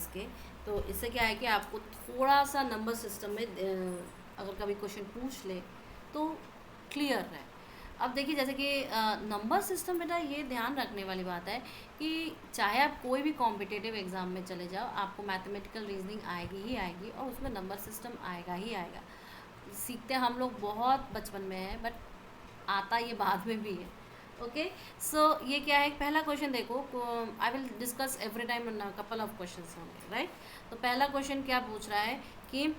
इसके। तो इससे क्या है कि आपको थोड़ा सा नंबर सिस्टम में अगर कभी क्वेश्चन पूछ ले तो क्लियर है। अब देखिए जैसे कि नंबर सिस्टम बेटा ये ध्यान रखने वाली बात है कि चाहे आप कोई भी कॉम्पिटिटिव एग्ज़ाम में चले जाओ, आपको मैथमेटिकल रीजनिंग आएगी ही आएगी और उसमें नंबर सिस्टम आएगा ही आएगा। सीखते हम लोग बहुत बचपन में है, बट आता ये बाद में भी है। ओके, सो ये क्या है, पहला क्वेश्चन देखो, I will discuss every time couple of questions होंगे, राइट। तो पहला क्वेश्चन क्या पूछ रहा है कि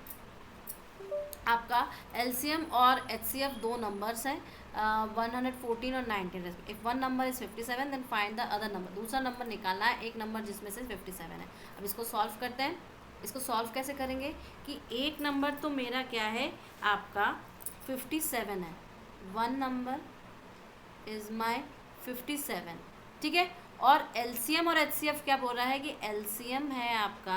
आपका एलसीएम और एचसीएफ दो नंबर्स हैं, 114 और 19। If one number is 57 then find the other number. दूसरा नंबर निकालना है, एक नंबर जिसमें से 57 है। अब इसको सॉल्व करते हैं। इसको सॉल्व कैसे करेंगे कि एक नंबर तो मेरा क्या है आपका 57 है, वन नंबर इज माई 57, ठीक है। और एलसीएम और एचसीएफ क्या बोल रहा है कि एलसीएम है आपका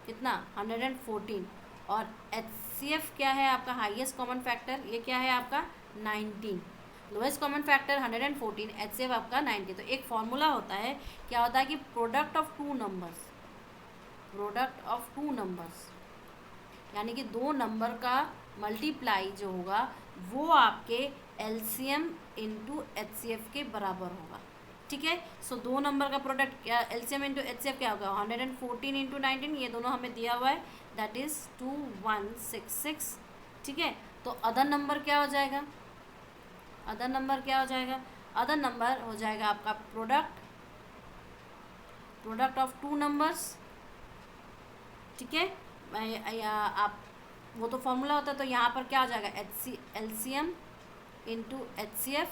कितना 114 और एचसीएफ क्या है आपका हाईएस्ट कॉमन फैक्टर, ये क्या है आपका 19। लोएस्ट कॉमन फैक्टर 114, एचसीएफ आपका 90। तो एक फॉर्मूला होता है, क्या होता है कि प्रोडक्ट ऑफ टू नंबर्स, यानी कि दो नंबर का मल्टीप्लाई जो होगा वो आपके एलसीएम इंटू एचसीएफ के बराबर होगा, ठीक है। सो दो नंबर का प्रोडक्ट क्या, एलसीएम इंटू एचसीएफ क्या होगा 114 इंटू 19, ये दोनों हमें दिया हुआ है, दैट इज 2166, ठीक है। तो अदर नंबर क्या हो जाएगा, अदर नंबर हो जाएगा आपका प्रोडक्ट ऑफ टू नंबर्स, ठीक है। आप वो तो फॉर्मूला होता है, तो यहाँ पर क्या हो जाएगा LCM into HCF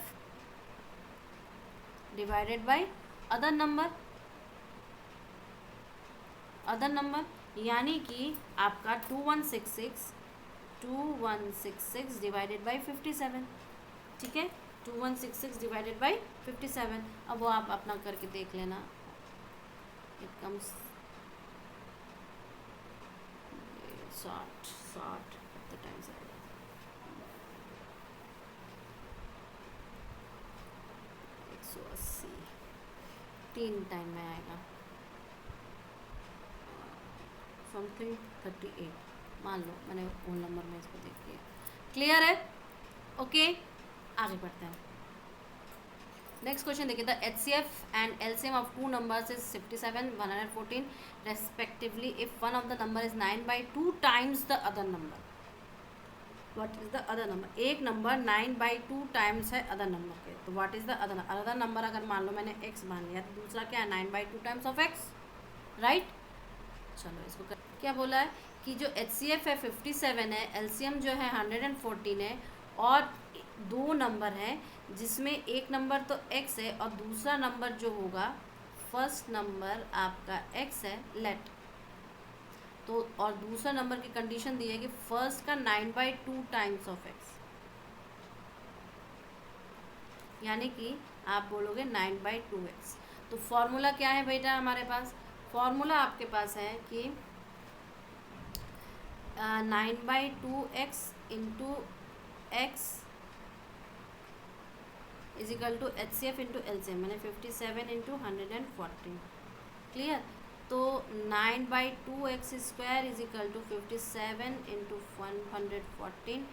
divided by other number, यानी कि आपका 2166 डिवाइडेड बाय 57, ठीक है। 2166 डिवाइडेड बाय 57। अब वो आप अपना करके देख लेना, it comes 60 the times 180 3 time में आएगा, समथिंग 38 मान लो, मैंने होल नंबर में इसको देख लिया। क्लियर है, ओके। आगे बढ़ते हैं। नेक्स्ट क्वेश्चन देखिए, the HCF and LCM of two numbers is 57 114 respectively if one of the number is 9/2 times the other number. What is the other number, एक नंबर 9/2 टाइम्स है अदर नंबर के, तो what is the other number अगर मान लो मैंने x मान लिया, तो दूसरा क्या है 9/2 टाइम्स ऑफ x, राइट। चलो इसको क्या बोला है कि जो एचसीएफ है 57 है, एलसीएम जो है 114 है, और दो नंबर हैं जिसमें एक नंबर तो x है और दूसरा नंबर जो होगा, फर्स्ट नंबर आपका x है, लेट। तो और दूसरा नंबर की कंडीशन दी है कि फर्स्ट का 9/2 टाइम्स ऑफ x, यानी कि आप बोलोगे 9/2x। तो फॉर्मूला क्या है बेटा हमारे पास, फॉर्मूला आपके पास है कि 9/2x into x is equal to HCF into LCM, मैंने 57 इंटू 114, क्लियर। तो 9/2x square is equal to 57 into 114,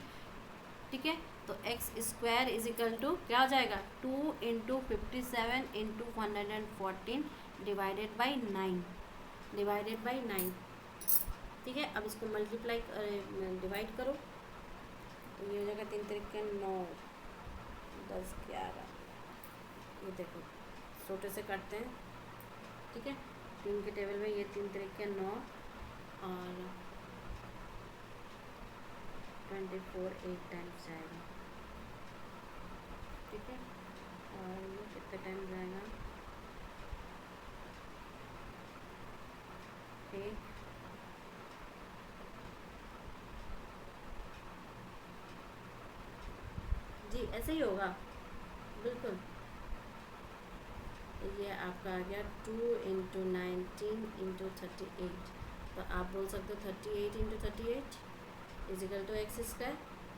ठीक है। तो x square is equal to क्या हो जाएगा 2 इंटू 57 इंटू 114 डिवाइडेड बाई 9, ठीक है। अब इसको मल्टीप्लाई डिवाइड करो, तो ये हो जाएगा 3 तरीके 9 10 11, ये देखो छोटे से काटते हैं, ठीक है। 3 के टेबल में ये 3 तरीके 9 और 24 8 टाइम्स जाएगा, ठीक है। और ये कितने टाइम जाएगा 1 जी, ऐसे ही होगा बिल्कुल। ये आपका आ गया 2 इंटू 19 इंटू 38, तो आप बोल सकते हो 38 into 38 is equal to x square.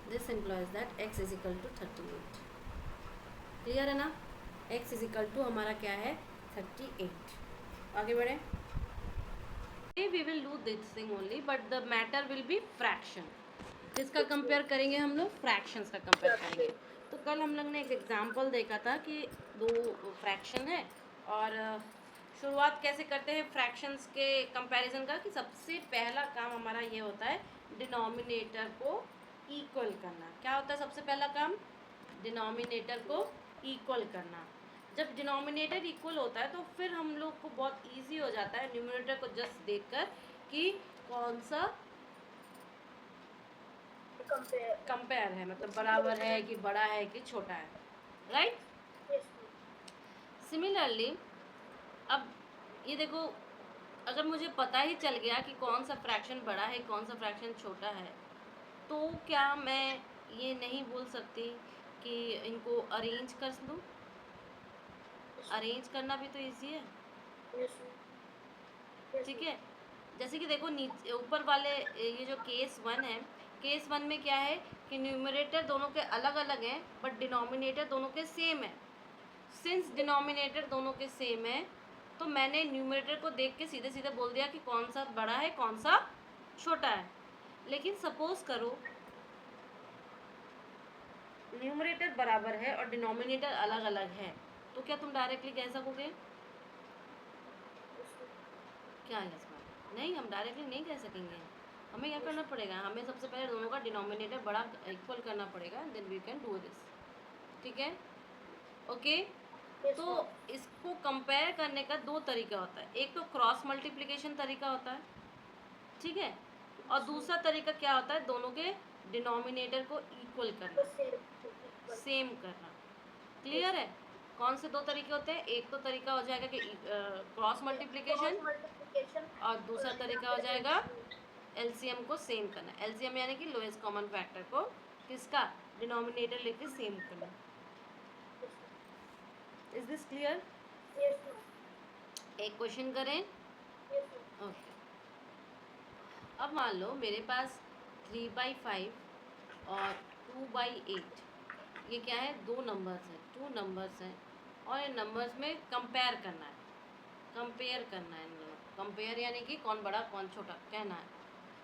This implies that x is equal to 38, clear है ना। एक्स इज इक्वल टू हमारा क्या है 38। आगे बढ़े, we will do this thing only, but the matter will be fraction. किसका कंपेयर करेंगे हम लोग? फ्रैक्शंस का कंपेयर करेंगे. तो कल हम लोग ने एक एग्जांपल देखा था कि दो फ्रैक्शन है और शुरुआत कैसे करते हैं फ्रैक्शंस के कंपैरिजन का, कि सबसे पहला काम हमारा ये होता है डिनोमिनेटर को इक्वल करना. क्या होता है सबसे पहला काम? डिनोमिनेटर को इक्वल करना. जब डिनोमिनेटर इक्वल होता है तो फिर हम लोग को बहुत इजी हो जाता है न्यूमरेटर को जस्ट देखकर कि कौन सा कंपेयर है, मतलब बराबर है कि बड़ा है कि छोटा है. राइट. सिमिलरली अब ये देखो, अगर मुझे पता ही चल गया कि कौन सा फ्रैक्शन बड़ा है कौन सा फ्रैक्शन छोटा है, तो क्या मैं ये नहीं बोल सकती कि इनको अरेंज कर दूँ? अरेंज करना भी तो इजी है. ठीक है. जैसे कि देखो नीचे ऊपर वाले ये जो केस 1 है, केस 1 में क्या है कि न्यूमरेटर दोनों के अलग अलग हैं बट डिनोमिनेटर दोनों के सेम है. सिंस डिनोमिनेटर दोनों के सेम है तो मैंने न्यूमरेटर को देख के सीधे सीधे बोल दिया कि कौन सा बड़ा है कौन सा छोटा है. लेकिन सपोज करो न्यूमरेटर बराबर है और डिनोमिनेटर अलग अलग है, तो क्या तुम डायरेक्टली कह सकोगे? क्या है इसमें? नहीं, हम डायरेक्टली नहीं कह सकेंगे. हमें क्या करना पड़ेगा? हमें सबसे पहले दोनों का डिनोमिनेटर बड़ा इक्वल करना पड़ेगा, then we can do this. ठीक है. ओके. तो इसको कंपेयर करने का दो तरीका होता है. एक तो क्रॉस मल्टीप्लिकेशन तरीका होता है. ठीक है. और दूसरा तरीका क्या होता है? दोनों के डिनोमिनेटर को इक्वल करना, सेम करना. क्लियर है? कौन से दो तरीके होते हैं? एक तो तरीका हो जाएगा कि क्रॉस मल्टीप्लिकेशन और दूसरा तरीका हो जाएगा एलसीएम को सेम करना. एलसीएम यानी कि लोएस्ट कॉमन फैक्टर को किसका? डिनोमिनेटर लेके सेम करना. Is this clear? एक क्वेश्चन करें. ओके. अब मान लो मेरे पास 3/5 और 2/8, ये क्या है? दो नंबर्स हैं, टू नंबर्स हैं और इन नंबर्स में कंपेयर करना है. कंपेयर करना है इन दोनों. कंपेयर यानी कि कौन बड़ा कौन छोटा कहना है.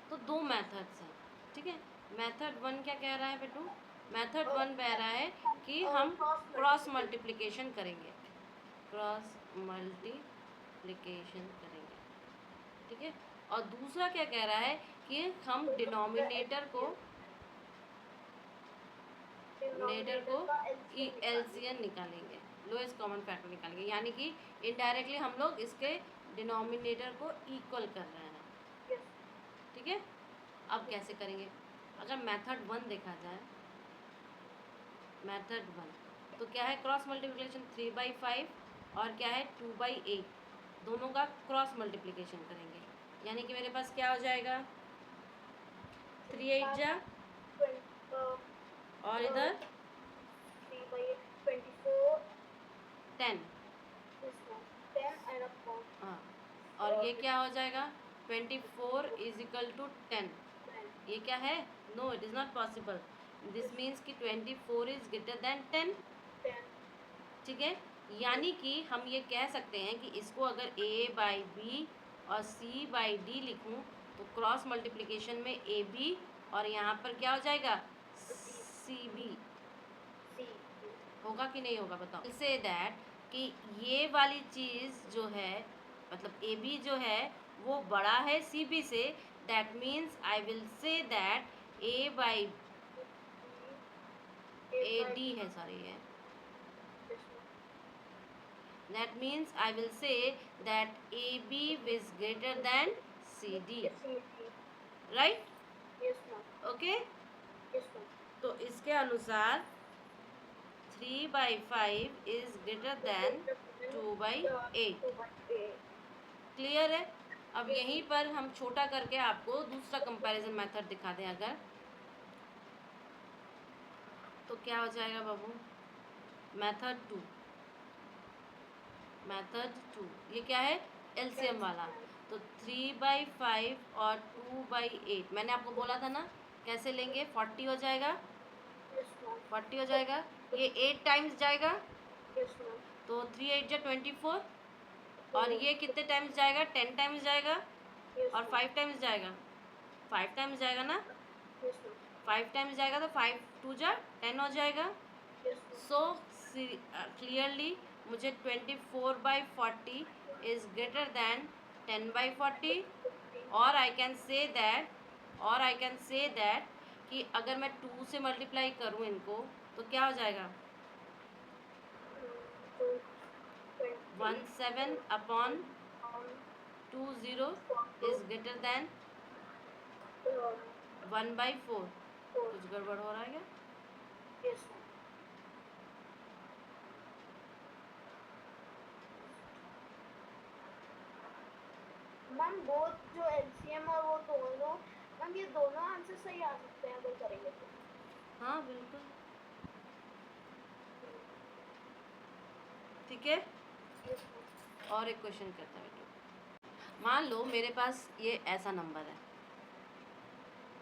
तो दो मेथड्स हैं. ठीक है. मेथड 1 क्या कह रहा है बेटू? मेथड 1 कह रहा है कि हम क्रॉस मल्टीप्लिकेशन करेंगे. क्रॉस मल्टीप्लिकेशन करेंगे. ठीक है. और दूसरा क्या कह रहा है कि हम डिनोमिनेटर को एलसीएम निकालेंगे, लोएस्ट कॉमन फैक्टर निकालेंगे. यानी कि इनडायरेक्टली हम लोग इसके डिनोमिनेटर को इक्वल कर रहे हैं. ठीक है. अब कैसे करेंगे? अगर मेथड 1 देखा जाए, मेथड 1 तो क्या है? क्रॉस मल्टीप्लिकेशन 3/5 और क्या है 2/8, दोनों का क्रॉस मल्टीप्लिकेशन करेंगे. यानी कि मेरे पास क्या हो जाएगा? 3/8 जा और इधर 10. हाँ. और ये क्या हो जाएगा? 24 इज इक्वल टू 10. ये क्या है? No, it is not possible. This means कि 24 इज ग्रेटर देन 10. ठीक है. यानी कि हम ये कह सकते हैं कि इसको अगर a/b और c/d लिखूं तो क्रॉस मल्टीप्लिकेशन में ab और यहाँ पर क्या हो जाएगा? cb. होगा कि नहीं होगा बताओ? से दैट कि ये वाली चीज़ जो है, मतलब ab जो है वो बड़ा है cb से. That means I will say that a/ad है, सॉरी है. That means I will say that AB is greater than CD. Right? Okay? तो इसके अनुसार 3/5 is greater than 2/8. क्लियर है? अब यहीं पर हम छोटा करके आपको दूसरा कंपैरिजन मेथड दिखा दें अगर, तो क्या हो जाएगा बाबू? मेथड 2. मेथड 2 ये क्या है? एलसीएम वाला. तो 3/5 और 2/8 मैंने आपको बोला था ना कैसे लेंगे? 40 हो जाएगा. 40 हो जाएगा. ये 8 टाइम्स जाएगा तो 3 8 जा 24. और ये कितने टाइम्स जाएगा? 10 टाइम्स जाएगा. Yes, और ma'am. 5 टाइम्स जाएगा, 5 टाइम्स जाएगा ना, Yes, ma'am. 5 टाइम्स जाएगा तो 5 टू जा 10 हो जाएगा. Yes, ma'am. सो क्लियरली मुझे 24/40 इज ग्रेटर दैन 10/40. और आई कैन से दैट कि अगर मैं 2 से मल्टीप्लाई करूँ इनको तो क्या हो जाएगा, So 17 upon 20 is greater than 1/4. कुछ गड़बड़ हो रहा है क्या? yes, ma'am. मैम बोथ जो एलसीएम और वो दोनों, मैम ये दोनों आंसर सही आ सकते हैं अगर करेंगे तो. हाँ बिल्कुल. ठीक है. Yes, ma'am. और एक क्वेश्चन करता हूँ. मान लो मेरे पास ये ऐसा नंबर है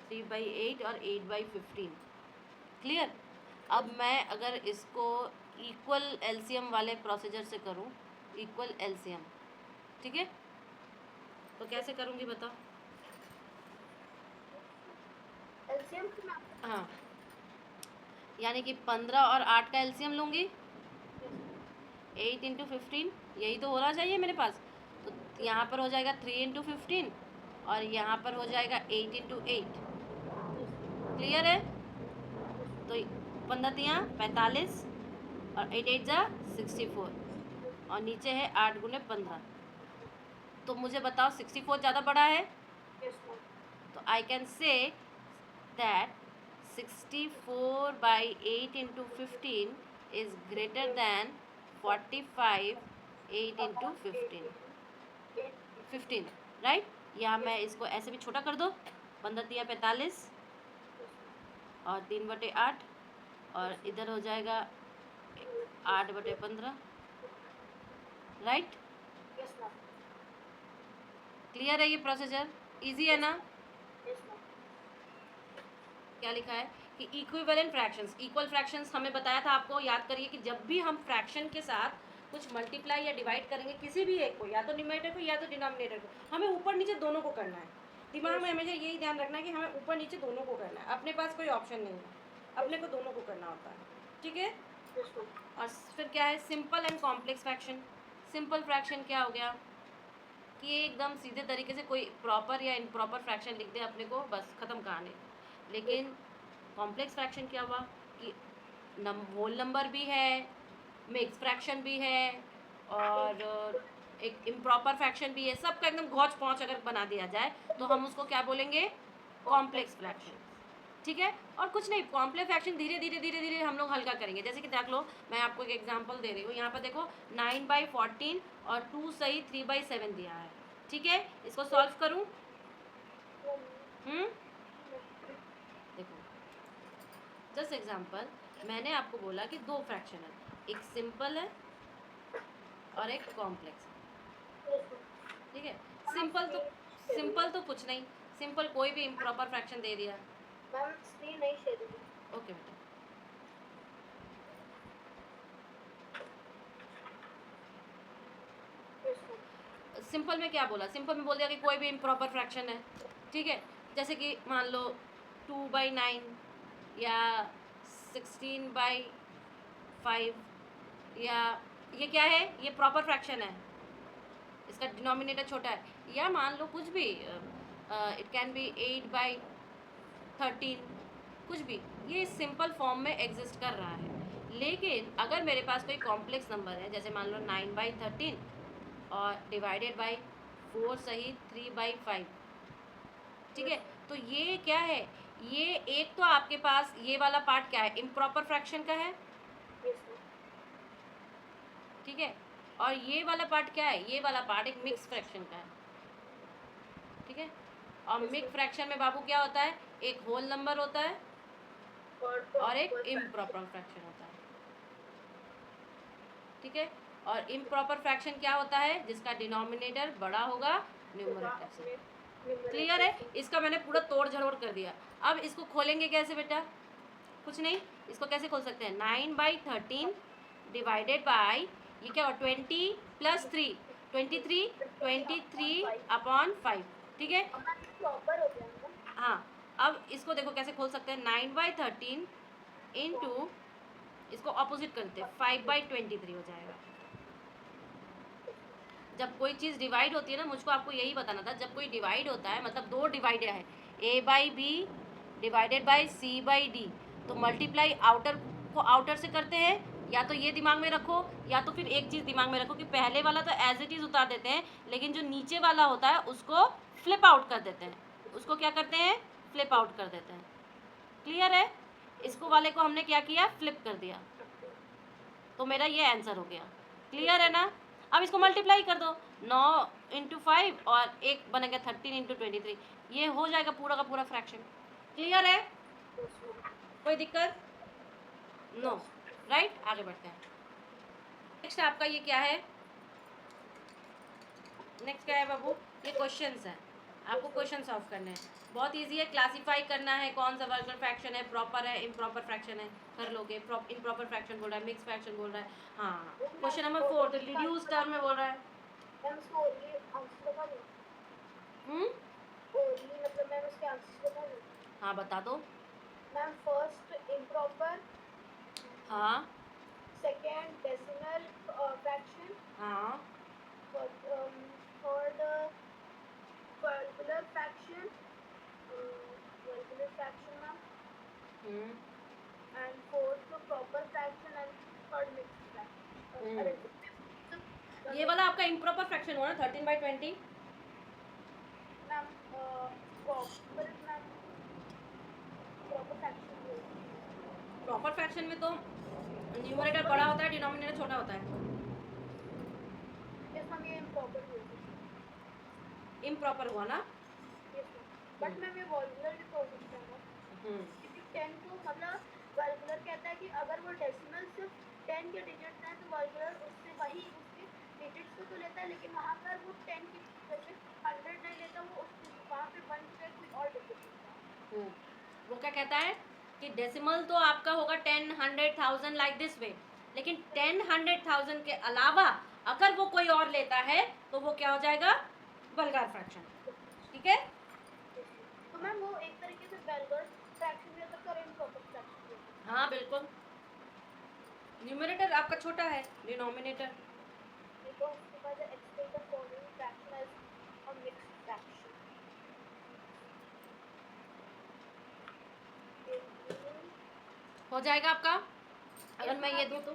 3/8 और 8/15. क्लियर. अब मैं अगर इसको इक्वल एलसीएम वाले प्रोसीजर से करूँ, इक्वल एलसीएम, ठीक है, तो कैसे करूँगी बताओ. एलसीएम की मैम. हाँ, यानी कि 15 और 8 का एलसीएम लूँगी, 8 इंटू 15, यही तो होना चाहिए मेरे पास. तो यहाँ पर हो जाएगा 3 इंटू 15 और यहाँ पर हो जाएगा 8 इंटू 8. क्लियर है. तो 15 45 और 8 8 जा 64 और नीचे है 8 गुने 15. तो मुझे बताओ 64 ज़्यादा बड़ा है. Yes, ma'am. तो I can say that 64/8 into 15 is greater than 45 8 into 15, right. या मैं इसको ऐसे भी छोटा कर दो, 15 45 और 3/8 और इधर हो जाएगा 8/15, राइट. Yes, ma'am. क्लियर है ये प्रोसीजर, इजी है ना. Yes, ma'am. क्या लिखा है कि इक्विवेलेंट फ्रैक्शंस, इक्वल फ्रैक्शंस हमें बताया था आपको, याद करिए कि जब भी हम फ्रैक्शन के साथ कुछ मल्टीप्लाई या डिवाइड करेंगे किसी भी एक को, या तो न्यूमरेटर को या तो डिनोमिनेटर को, हमें ऊपर नीचे दोनों को करना है. दिमाग में हमेशा यही ध्यान रखना है कि हमें ऊपर नीचे दोनों को करना है, अपने पास कोई ऑप्शन नहीं है, अपने को दोनों को करना होता है. ठीक है. Yes, ma'am. और फिर क्या है simple and complex fraction. Simple fraction क्या हो गया कि ये एकदम सीधे तरीके से कोई प्रॉपर या इम्प्रॉपर फ्रैक्शन लिख दे अपने को, बस ख़त्म कहानी. लेकिन कॉम्प्लेक्स फ्रैक्शन क्या हुआ कि होल नंबर भी है, मिक्स फ्रैक्शन भी है और एक इम्प्रॉपर फ्रैक्शन भी है, सबका एकदम घौच पहुँच अगर बना दिया जाए तो हम उसको क्या बोलेंगे, कॉम्प्लेक्स फ्रैक्शन. ठीक है. और कुछ नहीं, कॉम्प्लेक्स फ्रैक्शन धीरे धीरे धीरे धीरे हम लोग हल्का करेंगे. जैसे कि देख लो, मैं आपको एक एग्जांपल दे रही हूँ. यहाँ पर देखो 9/14 और 2 सही 3/7 दिया है. ठीक है. इसको सॉल्व करूँ. देखो जस्ट एग्जांपल, मैंने आपको बोला कि दो फ्रैक्शन है, एक सिंपल है और एक कॉम्प्लेक्स है. ठीक है. सिंपल तो कुछ नहीं, सिंपल कोई भी इम्प्रॉपर फ्रैक्शन दे दिया. मैम स्क्रीन नहीं शेयर होगी. ओके बेटा. Yes, ma'am. सिंपल में क्या बोला, सिंपल में बोल दिया कि कोई भी इम्प्रॉपर फ्रैक्शन है. ठीक है. जैसे कि मान लो 2/9 या 16/5, या ये क्या है, ये प्रॉपर फ्रैक्शन है, इसका डिनोमिनेटर छोटा है. या मान लो कुछ भी, इट कैन बी 8/13, कुछ भी, ये सिंपल फॉर्म में एग्जिस्ट कर रहा है. लेकिन अगर मेरे पास कोई कॉम्प्लेक्स नंबर है, जैसे मान लो 9/13 और डिवाइडेड बाई 4 सही 3/5. ठीक है. तो ये क्या है, ये एक तो आपके पास ये वाला पार्ट क्या है, इम्प्रॉपर फ्रैक्शन का है. Yes, ma'am. ठीक है. और ये वाला पार्ट क्या है, ये वाला पार्ट एक मिक्स फ्रैक्शन का है. ठीक है. और मिक्स फ्रैक्शन में बाबू क्या होता है, एक होल नंबर होता है और एक इम्प्रॉपर फ्रैक्शन होता है. ठीक है. और इम्प्रॉपर फ्रैक्शन क्या होता है, जिसका डिनोमिनेटर बड़ा होगा न्यूमरेटर से. क्लियर है. इसका मैंने पूरा तोड़ झरोड़ कर दिया. अब इसको खोलेंगे कैसे बेटा, कुछ नहीं, इसको कैसे खोल सकते हैं, 9/13 डिवाइडेड बाई, ये क्या हो, 20 + 3 23 23 अपॉन 5. ठीक है। अब मैम प्रॉपर हो गया ना। हाँ, अब इसको देखो कैसे खोल सकते हैं, 9/13 इंटू, इसको ऑपोजिट करते हैं, 5/23 हो जाएगा। जब कोई चीज़ डिवाइड होती है ना, मुझको आपको यही बताना था, जब कोई डिवाइड होता है मतलब दो डिवाइडेड है, A/B डिवाइडेड बाई C/D, तो मल्टीप्लाई आउटर को आउटर से करते हैं, या तो ये दिमाग में रखो, या तो फिर एक चीज़ दिमाग में रखो कि पहले वाला तो एज इट इज़ उतार देते हैं, लेकिन जो नीचे वाला होता है उसको फ्लिप आउट कर देते हैं, उसको क्या करते हैं, फ्लिप आउट कर देते हैं। क्लियर है? इसको वाले को हमने क्या किया, फ्लिप कर दिया, तो मेरा ये आंसर हो गया। क्लियर है ना? अब इसको मल्टीप्लाई कर दो, 9 × 5 और एक बनेगा 13 × 23, ये हो जाएगा पूरा का पूरा फ्रैक्शन। क्लियर है? कोई दिक्कत? नो। राइट, आगे बढ़ते हैं। नेक्स्ट आपका ये क्या है, नेक्स्ट क्या है बाबू, ये क्वेश्चंस हैं, आपको क्वेश्चन सॉल्व करने हैं। बहुत इजी है, क्लासीफाई करना है कौन सा वर्गुलर फ्रैक्शन है, प्रॉपर है, इम्प्रॉपर फ्रैक्शन है, कर लोगे। इम्प्रॉपर फ्रैक्शन बोल रहा है, मिक्स फ्रैक्शन बोल रहा है। हाँ, क्वेश्चन नंबर 4 तो रिड्यूस टर्म में बोल रहा है। मैम इसको ओनली आंसर बता दो। ओनली मतलब मैम इसके आंसर बता दो। हाँ बता दो। मैम फर्स्ट इम्प्रॉपर, हाँ सेकंड डेसिमल फ्रैक्शन, हाँ third vulgar fraction, ma'am, and fourth proper fraction and third mixed fraction. अरे ये वाला आपका इम्प्रॉपर फ्रैक्शन हुआ ना, 13/20। Ma'am proper ma'am proper fraction. Proper fraction में तो न्यूमरेटर बड़ा होता है, डिनोमिनेटर छोटा होता है। यस मैम, ये इम्प्रॉपर हुआ। इम्प्रॉपर हुआ ना। यस मैम, बट मैम ये वर्गुलर भी तो हो सकता है ना, क्योंकि 10 को मतलब वर्गुलर कहता है कि अगर वो डेसिमल सिर्फ 10 के डिजिट्स हैं तो वर्गुलर उससे वही उसके डिजिट्स को तो लेता है, लेकिन वहाँ पर वो 10 की जैसे 100 नहीं लेता, वो उसके वहाँ पे 1 से कोई और डिजिट लेता है। वो क्या कहता है कि डेसिमल तो आपका होगा 10, 100, 1000 लाइक दिस वे, लेकिन 10, 100, 1000 के अलावा अगर वो कोई और लेता है तो वो क्या हो जाएगा, वल्गर फ्रैक्शन। ठीक है, तो मैम वो एक तरीके से वल्गर फ्रैक्शन भी हो सकता है और इम्प्रॉपर फ्रैक्शन भी हो सकता हाँ बिल्कुल। न्यूमरेटर आपका छोटा है, डिनोमिनेटर। है। तो उसके बाद explain the following fraction as a mixed fraction. हो जाएगा आपका, अगर मैं ये दूँ तो।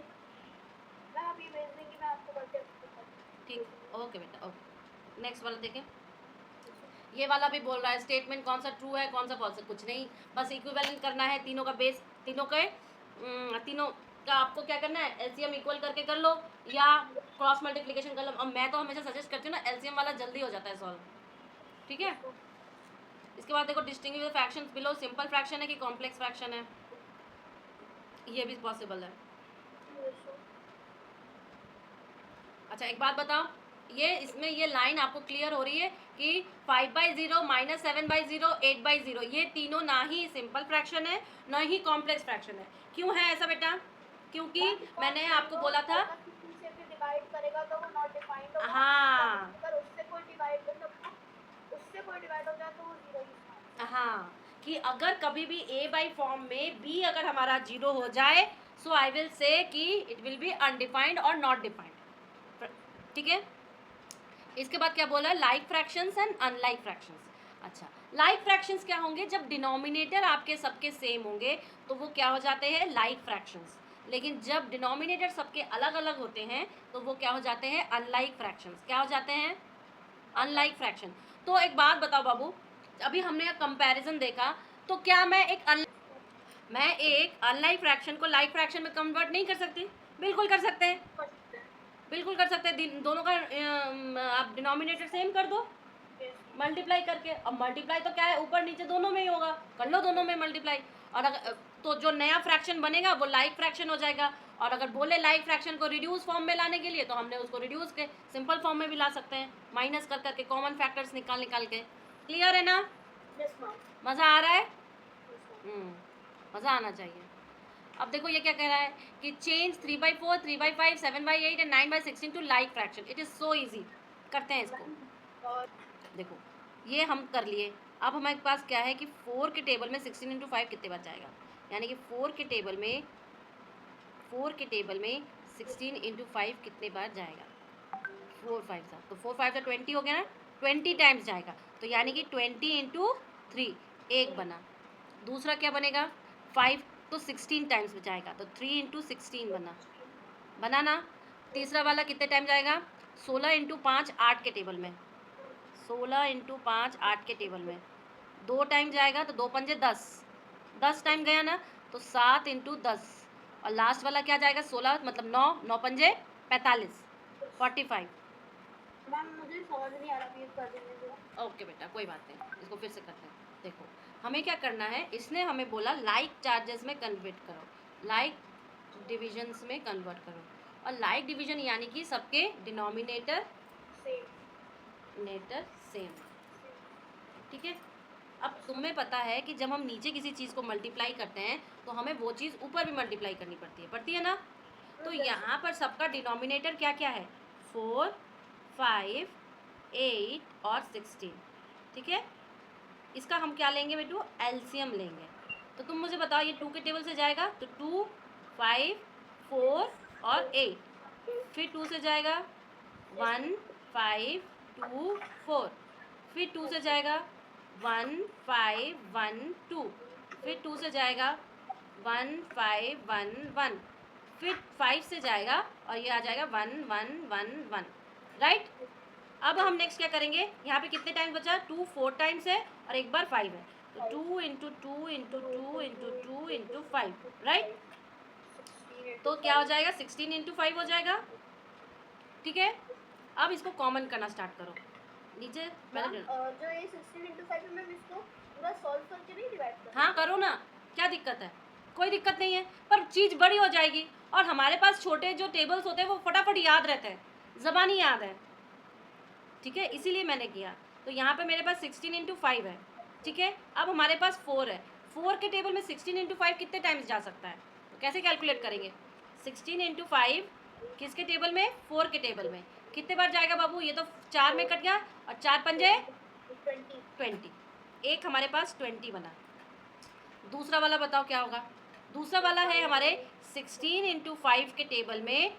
मैं अभी भेज देंगी, मैं आपको बर्थडे ठीक, ओके बेटा, ओके। नेक्स्ट वाला देखें, ये वाला भी बोल रहा है स्टेटमेंट कौन सा ट्रू है कौन सा फॉल्स है, कुछ नहीं, बस इक्विवेलेंट करना है तीनों का बेस, तीनों का आपको क्या करना है, एलसीएम इक्वल करके कर लो या क्रॉस मल्टीप्लिकेशन कर लो। अब मैं तो हमेशा सजेस्ट करती हूँ ना, एलसीएम वाला जल्दी हो जाता है सॉल्व। ठीक है, इसके बाद देखो distinguish fraction below, simple fraction है कि कॉम्प्लेक्स फ्रैक्शन है, ये भी पॉसिबल है। अच्छा एक बात बताओ, ये इसमें ये लाइन आपको क्लियर हो रही है कि 5/0 -7/0 8/0 ये तीनों ना ही सिंपल फ्रैक्शन है ना ही कॉम्प्लेक्स फ्रैक्शन है। क्यों है ऐसा बेटा? क्योंकि मैंने आपको बोला था, अगर किसी से भी डिवाइड करेगा तो वो नॉट डिफाइंड होगा। हाँ अगर उससे कोई डिवाइड हो जाए तो वो जीरो ही। हाँ, कि अगर कभी भी ए बाई फॉर्म में बी अगर हमारा 0 हो जाए, सो आई विल से कि इट विल बी अनडिफाइंड और नॉट डिफाइंड। ठीक है, इसके बाद क्या बोला, like fractions and unlike fractions. अच्छा, लाइक फ्रैक्शंस क्या होंगे, जब डिनोमिनेटर आपके सबके सेम होंगे तो वो क्या हो जाते हैं, लाइक फ्रैक्शंस, लेकिन जब डिनोमिनेटर सबके अलग अलग होते हैं तो वो क्या हो जाते हैं, अनलाइक फ्रैक्शंस। क्या हो जाते हैं, अनलाइक फ्रैक्शन। तो एक बात बताओ बाबू, अभी हमने कंपैरिजन देखा, तो क्या मैं एक अनलाइक फ्रैक्शन को लाइक फ्रैक्शन में कन्वर्ट नहीं कर सकती? बिल्कुल कर सकते हैं, बिल्कुल कर सकते हैं। दोनों का आप डिनोमिनेटर सेम कर दो मल्टीप्लाई करके। अब मल्टीप्लाई तो क्या है, ऊपर नीचे दोनों में ही होगा, कर लो दोनों में मल्टीप्लाई। और अगर तो जो नया फ्रैक्शन बनेगा वो लाइक फ्रैक्शन हो जाएगा। और अगर बोले लाइक फ्रैक्शन को रिड्यूस फॉर्म में लाने के लिए, तो हमने उसको रिड्यूस के सिंपल फॉर्म में भी ला सकते हैं, माइनस कर करके कॉमन फैक्टर्स निकाल निकाल के। क्लियर है ना? मज़ा आ रहा है? मज़ा आना चाहिए। अब देखो ये क्या कह रहा है कि change 3/4, 3/5, 7/8 and 9/16 to like fraction. It is so easy, करते हैं इसको। और देखो ये हम कर लिए। अब हमारे पास क्या है कि 4 के टेबल में 16 इंटू 5 कितने बार जाएगा, यानी कि 4 के टेबल में 16 इंटू 5 कितने बार जाएगा, 4 5 सा, तो 4 5 सा 20 हो गया ना, 20 टाइम्स जाएगा। तो यानी कि 20 इंटू 3 एक बना। दूसरा क्या बनेगा, 5 तो 16 टाइम्स जाएगा, तो 3 इंटू 16 बना ना। तीसरा वाला कितने टाइम जाएगा, 16 इंटू 5 8 के टेबल में, 16 इंटू 5 8 के टेबल में 2 टाइम जाएगा, तो 2 पंजे 10, 10 टाइम गया ना, तो 7 इंटू 10। और लास्ट वाला क्या जाएगा, 16 मतलब 9, 9 पंजे 45, 45। मैम मुझे समझ नहीं आ रहा, प्लीज कर देने दो। ओके बेटा, कोई बात नहीं, इसको फिर से करते हैं। देखो हमें क्या करना है, इसने हमें बोला लाइक चार्जेस में कन्वर्ट करो, लाइक डिविजन्स में कन्वर्ट करो। और लाइक डिवीजन यानी कि सबके डिनोमिनेटर नेटर सेम, ठीक है। अब तुम्हें पता है कि जब हम नीचे किसी चीज़ को मल्टीप्लाई करते हैं तो हमें वो चीज़ ऊपर भी मल्टीप्लाई करनी पड़ती है ना। तो यहाँ पर सबका डिनोमिनेटर क्या क्या है, 4 5 8 और 16, ठीक है। इसका हम क्या लेंगे बेटू, एलसीएम लेंगे। तो तुम मुझे बताओ ये 2 के टेबल से जाएगा तो 2 5 4 और 8, फिर 2 से जाएगा 1 5 2 4, फिर 2 से जाएगा 1 5 1 2, फिर 2 से जाएगा 1 5 1 1, फिर 5 से जाएगा और ये आ जाएगा 1 1 1 1, राइट। अब हम नेक्स्ट क्या करेंगे, यहाँ पे कितने टाइम्स बचा, 2 4 टाइम्स है और एक बार 5 है, तो 2 into 2 into 2 into 2 into 5, right. तो क्या हो जाएगा, 16 इंटू 5 हो जाएगा, ठीक है। अब इसको कॉमन करना स्टार्ट करो, नीचे मैंने जो ये 16 इंटू 5 है मैम, इसको पूरा सॉल्व करके नहीं डिवाइड करना? हाँ करो ना, क्या दिक्कत है, कोई दिक्कत नहीं है, पर चीज़ बड़ी हो जाएगी और हमारे पास छोटे जो टेबल्स होते हैं वो फटाफट याद रहते हैं, ज़बानी याद है, ठीक है, इसीलिए मैंने किया। तो यहाँ पे मेरे पास 16 इंटू 5 है, ठीक है। अब हमारे पास 4 है, 4 के टेबल में 16 इंटू 5 कितने टाइम्स जा सकता है, तो कैसे कैलकुलेट करेंगे, 16 इंटू 5 किसके टेबल में, 4 के टेबल में कितने बार जाएगा बाबू, ये तो 4 में कट गया और 4 पंजे 20, एक हमारे पास 20 बना। दूसरा वाला बताओ क्या होगा, दूसरा वाला है हमारे 16 इंटू 5 के टेबल में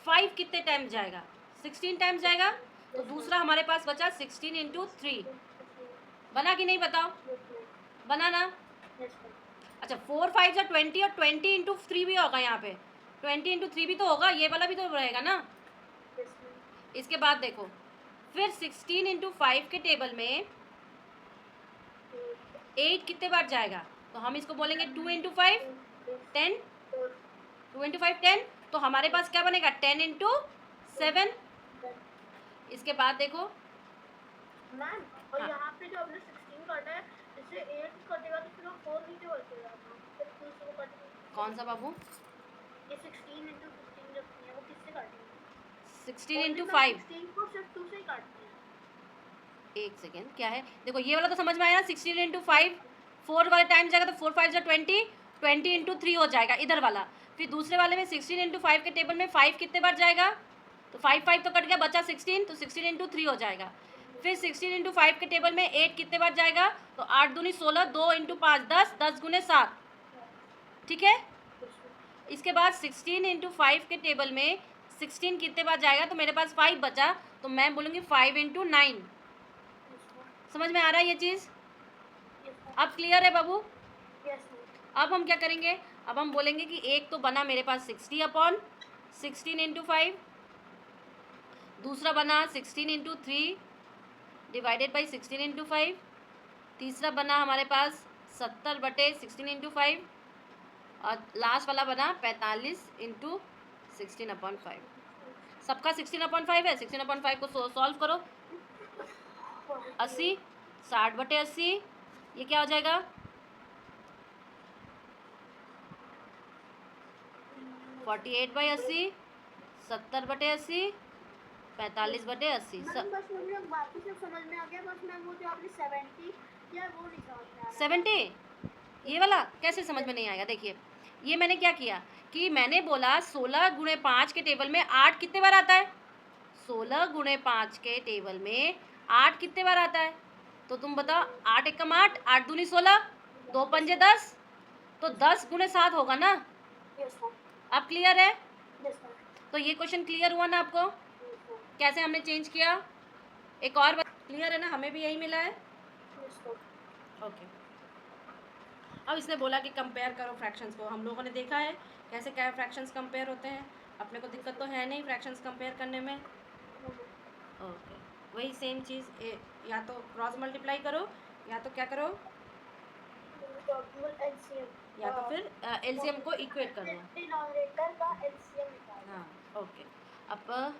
5 कितने टाइम्स जाएगा, 16 टाइम्स जाएगा। तो दूसरा हमारे पास बचा 16 इंटू 3, बना कि नहीं बताओ, बना ना। अच्छा 4 5 या 20 और 20 इंटू 3 भी होगा, यहाँ पे 20 इंटू 3 भी तो होगा, ये वाला भी तो रहेगा ना। इसके बाद देखो फिर 16 इंटू 5 के टेबल में 8 कितने बार जाएगा, तो हम इसको बोलेंगे 2 इंटू 5 10, 2 इंटू 5 10, तो हमारे पास क्या बनेगा 10 इंटू 7। इसके बाद देखो मैम, और हाँ। यहाँ पे जो हमने 16 काटा है, इससे 8 कटेगा तो फिर वो 4 नीचे बचेगा, फिर 2 से वो कटेगा। कौन सा बाबू, ये 16 इंटू 15 जब है वो किससे काटेंगे, 16 इंटू 5, 16 को सिर्फ 2 से ही काटते हैं। एक सेकेंड क्या है, देखो ये वाला तो समझ में आया ना, 16 इंटू 5 4 वाले टाइम जाएगा तो 4 5 जा 20, 20 इंटू 3 हो जाएगा इधर वाला। फिर दूसरे वाले में 16 इंटू 5 के टेबल में 5 कितने बार जाएगा, तो 5 5 तो कट गया, बचा 16, तो 16 इंटू 3 हो जाएगा। फिर 16 इंटू 5 के टेबल में 8 कितने बार जाएगा, तो 8 दूनी 16, 2 इंटू 5 10, 10 गुने 7, ठीक है। इसके बाद 16 इंटू 5 के टेबल में 16 कितने बार जाएगा, तो मेरे पास 5 बचा, तो मैं बोलूँगी 5 इंटू 9। समझ में आ रहा है ये चीज़, अब क्लियर है बाबू। अब हम क्या करेंगे, अब हम बोलेंगे कि एक तो बना मेरे पास 60 अपॉन 16 इंटू 5, दूसरा बना 16 इंटू 3 डिवाइडेड बाई 16 इंटू 5, तीसरा बना हमारे पास 70 बटे 16 इंटू 5, और लास्ट वाला बना 45 इंटू 16 अपॉन 5। सबका 16 अपॉन 5 है, 16 अपॉन 5 को सॉल्व करो, 80 60 बटे 80, ये क्या हो जाएगा 48 बाई 80, 70 बटे 80, 45 बटे 80। बस मुझे बाकी सब समझ में आ गया, बस मैं वो जो आपने 70 या वो नहीं समझ में आ रहा। 70 ये वाला कैसे समझ में नहीं आएगा, देखिए ये मैंने क्या किया कि मैंने बोला 16 गुणे 5 के टेबल में 8 कितने बार आता है, 16 गुणे 5 के टेबल में 8 कितने बार आता है, तो तुम बताओ, 8 एकम 8, 8 दूनी 16, 2 पंजे 10, तो 10 गुणे 7 होगा ना। Yes ma'am. अब क्लियर है? Yes ma'am. तो ये क्वेश्चन क्लियर हुआ ना आपको, कैसे हमने चेंज किया? एक और क्लियर है ना, हमें भी यही मिला है। Yes ma'am. ओके, अब इसने बोला कि कंपेयर करो फ्रैक्शंस को। हम लोगों ने देखा है कैसे क्या फ्रैक्शंस कंपेयर होते हैं, अपने को दिक्कत तो है नहीं फ्रैक्शंस कंपेयर करने में। ओके, वही सेम चीज़, या तो क्रॉस मल्टीप्लाई करो, या तो क्या करो, एलसीएम या तो फिर एलसीएम को इक्वेट कर दो। डिनोमिनेटर का एलसीएम निकालो। हाँ, ओके। अब